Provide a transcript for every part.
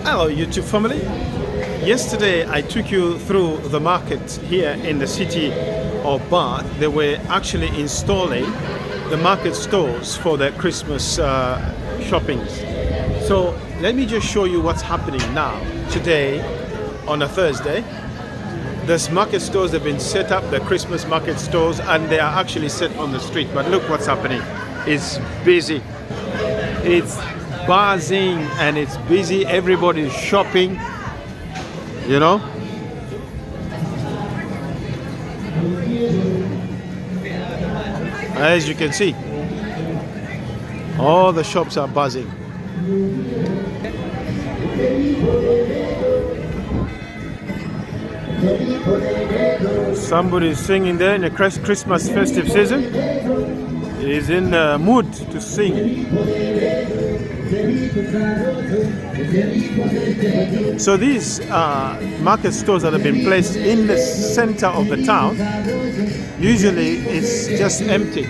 Hello YouTube family. Yesterday I took you through the market here in the city of Bath. They were actually installing the market stores for their Christmas shoppings. So let me just show you what's happening now. Today on a Thursday, this market stores have been set up, the Christmas market stores, and they are actually set on the street. But look what's happening. It's busy. It's buzzing and it's busy. Everybody's shopping, you know. As you can see, all the shops are buzzing. Somebody is singing there in the Christmas festive season. He's in the mood to sing. So these market stores that have been placed in the center of the town, usually it's just empty.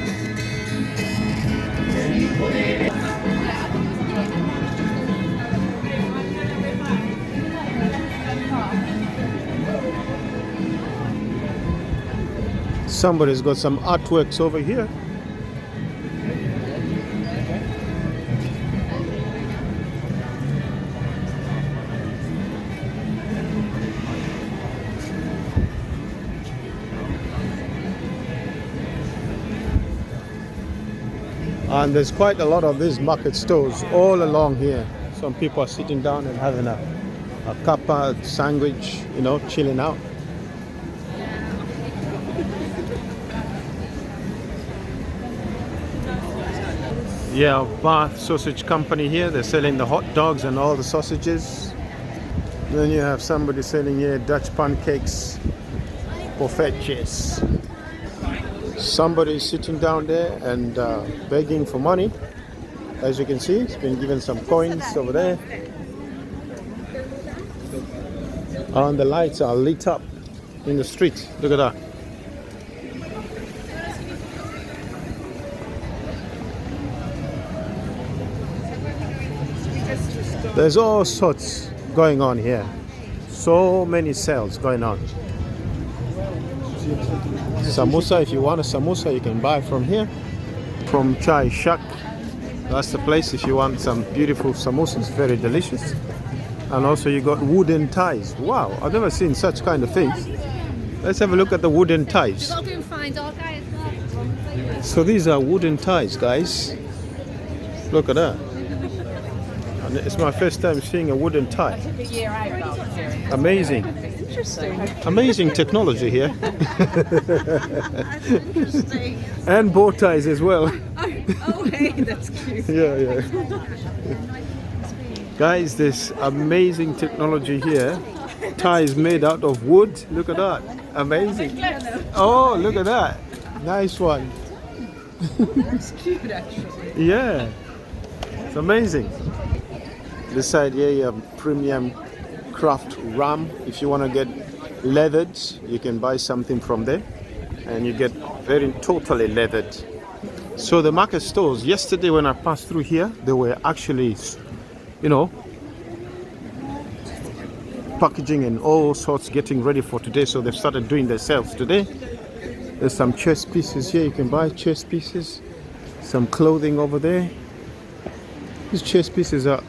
Somebody's got some artworks over here. And there's quite a lot of these market stores all along here. Some people are sitting down and having a cuppa sandwich, you know, chilling out. Yeah, Bath Sausage Company here. They're selling the hot dogs and all the sausages. Then you have somebody selling here Dutch pancakes, porfetches. Somebody is sitting down there and begging for money. As you can see, he's been given some coins over there. And the lights are lit up in the street. Look at that. There's all sorts going on here. So many sales going on. Samosa, if you want a samosa, you can buy from here. From Chai Shack. That's the place if you want some beautiful samosas, very delicious. And also you got wooden ties. Wow, I've never seen such kind of things. Let's have a look at the wooden ties. So these are wooden ties, guys. Look at that. And it's my first time seeing a wooden tie. Amazing. Interesting. Amazing technology here. Interesting. And bow ties as well. Oh, hey, that's cute. Yeah. Guys, this amazing technology here. Ties made out of wood. Look at that. Amazing. Oh, look at that. Nice one. That's cute, actually. Yeah. It's amazing. This side here you have premium craft ram. If you want to get leathered, you can buy something from there and you get very totally leathered. So the market stores, yesterday when I passed through here, they were actually, you know, packaging and all sorts, getting ready for today. So they've started doing their sales today. There's some chest pieces here, you can buy chest pieces. Some clothing over there. These chest pieces are,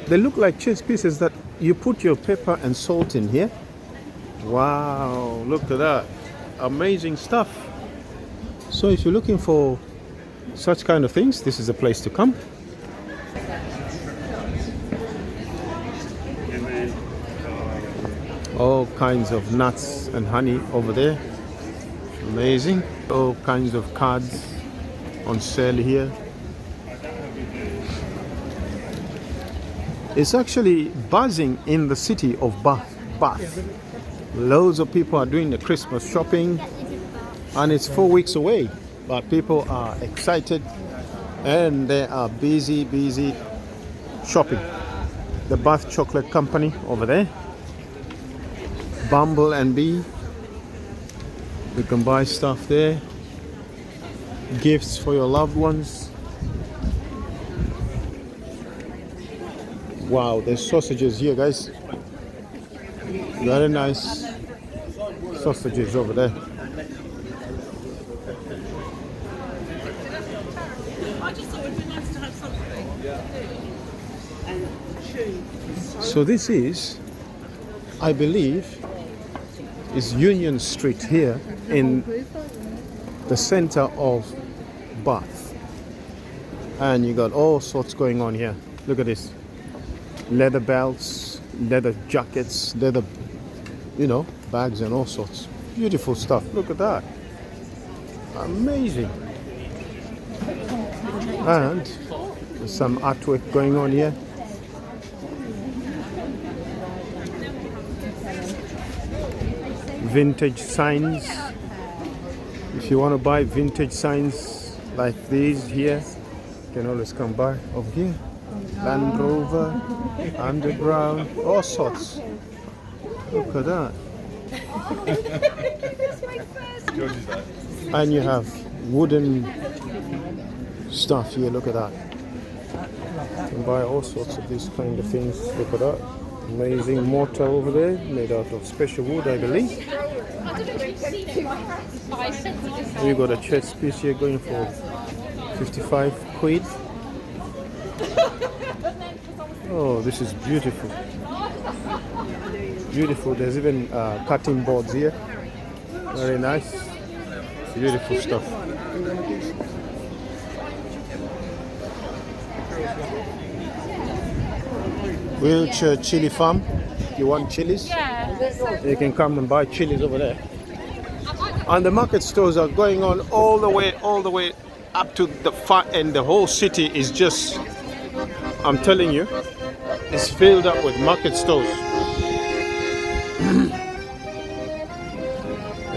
they look like chest pieces that you put your pepper and salt in here. Wow, look at that. Amazing stuff. So if you're looking for such kind of things, this is a place to come. All kinds of nuts and honey over there. Amazing. All kinds of cards on sale here. It's actually buzzing in the city of Bath. Loads of people are doing the Christmas shopping and it's 4 weeks away, but people are excited and they are busy shopping. The Bath Chocolate Company over there. Bumble and Bee. You can buy stuff there. Gifts for your loved ones. Wow, there's sausages here, guys. Very nice sausages over there. I just thought it'd be nice to have something. And chew. So this is, I believe, is Union Street here in the center of Bath. And you got all sorts going on here. Look at this. Leather belts, leather jackets, leather, bags and all sorts. Beautiful stuff. Look at that. Amazing. And there's some artwork going on here. Vintage signs. If you want to buy vintage signs like these here, you can always come by over here. Land Rover, Underground, all sorts. Look at that. And you have wooden stuff here. Look at that. You can buy all sorts of these kind of things. Look at that. Amazing mortar over there, made out of special wood, I believe. We got a chest piece here going for 55 quid. Oh, this is beautiful. Beautiful. There's even cutting boards here. Very nice. Beautiful stuff. Wiltshire Chili Farm. You want chilies? Yeah. You can come and buy chilies over there. And the market stores are going on all the way up to the far end. The whole city is just, I'm telling you, it's filled up with market stores.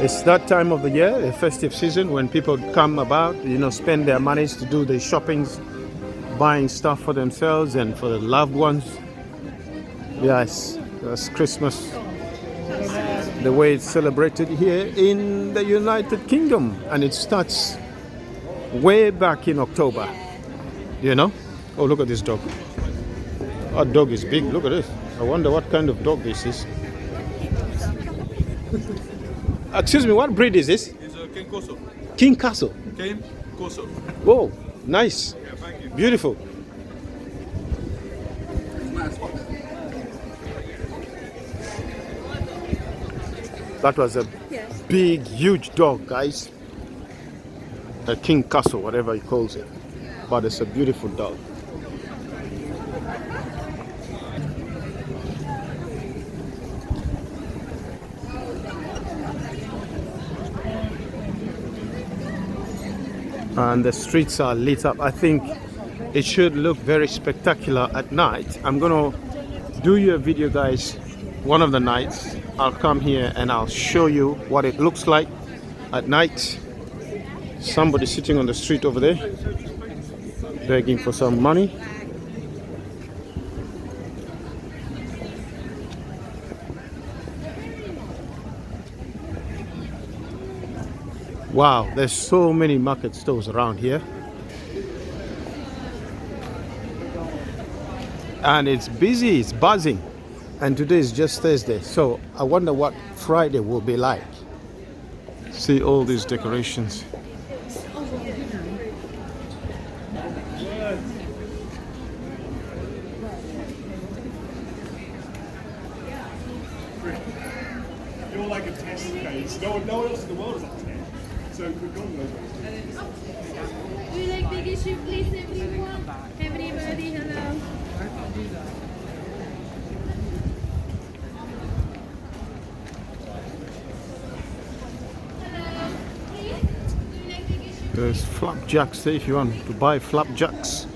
It's that time of the year, the festive season, when people come about, spend their monies to do the shoppings, buying stuff for themselves and for the loved ones. Yes, that's Christmas. The way it's celebrated here in the United Kingdom, and it starts way back in October. Oh, look at this dog. Our dog is big. Look at this. I wonder what kind of dog this is. Excuse me, what breed is this? It's a King Corso. King Castle. King Corso. Whoa, nice. Yeah, thank you. Beautiful. That was a big, huge dog, guys. A King Castle, whatever he calls it. But it's a beautiful dog. And the streets are lit up. I think it should look very spectacular at night. I'm gonna do you a video, guys, one of the nights. I'll come here and I'll show you what it looks like at night. Somebody sitting on the street over there begging for some money. Wow, there's so many market stores around here. And it's busy, it's buzzing. And today is just Thursday, so I wonder what Friday will be like. See all these decorations. You're like a test case. No one else in the world is like that. So we've gone those ways. Do you like big issue, please, everyone? Everybody, hello. There's flapjacks there if you want to buy flapjacks.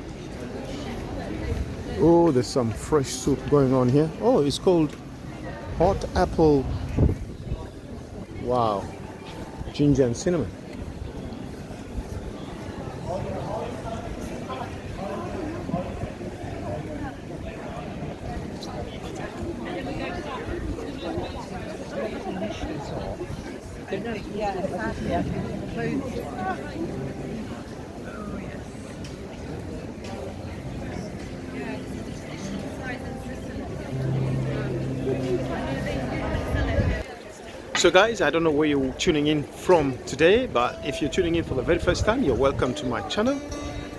Oh, there's some fresh soup going on here. Oh, it's called hot apple. Wow. Ginger and cinnamon. So guys, I don't know where you're tuning in from today, but if you're tuning in for the very first time, you're welcome to my channel.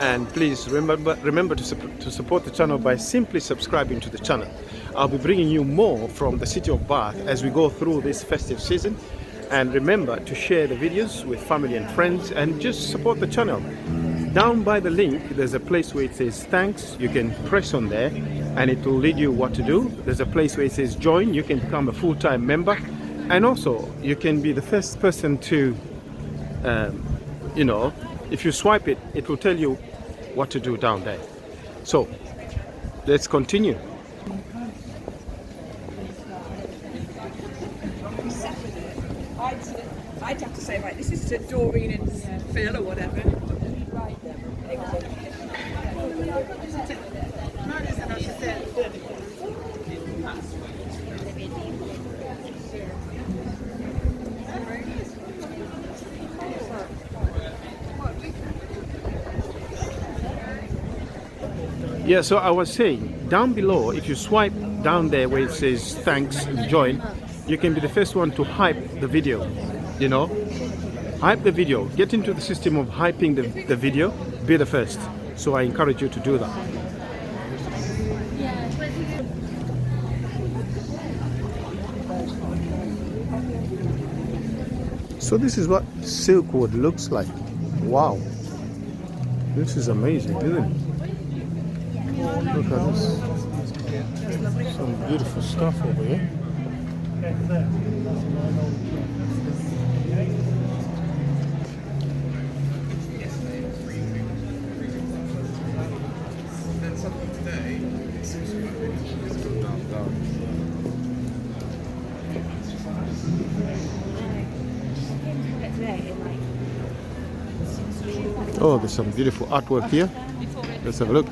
And please remember to support the channel by simply subscribing to the channel. I'll be bringing you more from the city of Bath as we go through this festive season. And remember to share the videos with family and friends and just support the channel. Down by the link, there's a place where it says thanks. You can press on there and it will lead you what to do. There's a place where it says join. You can become a full-time member. And also, you can be the first person to, if you swipe it, it will tell you what to do down there. So, let's continue. I'd have to say, right, this is to Doreen and Phil or whatever. Yeah, so I was saying, down below, if you swipe down there where it says thanks and join, you can be the first one to hype the video, hype the video, get into the system of hyping the video, be the first. So I encourage you to do that. So this is what silkwood looks like. Wow, this is amazing, isn't it? Look at this. Some beautiful stuff over here. Oh, there's some beautiful artwork here. Let's have a look.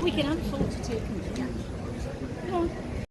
We can unfold to take them.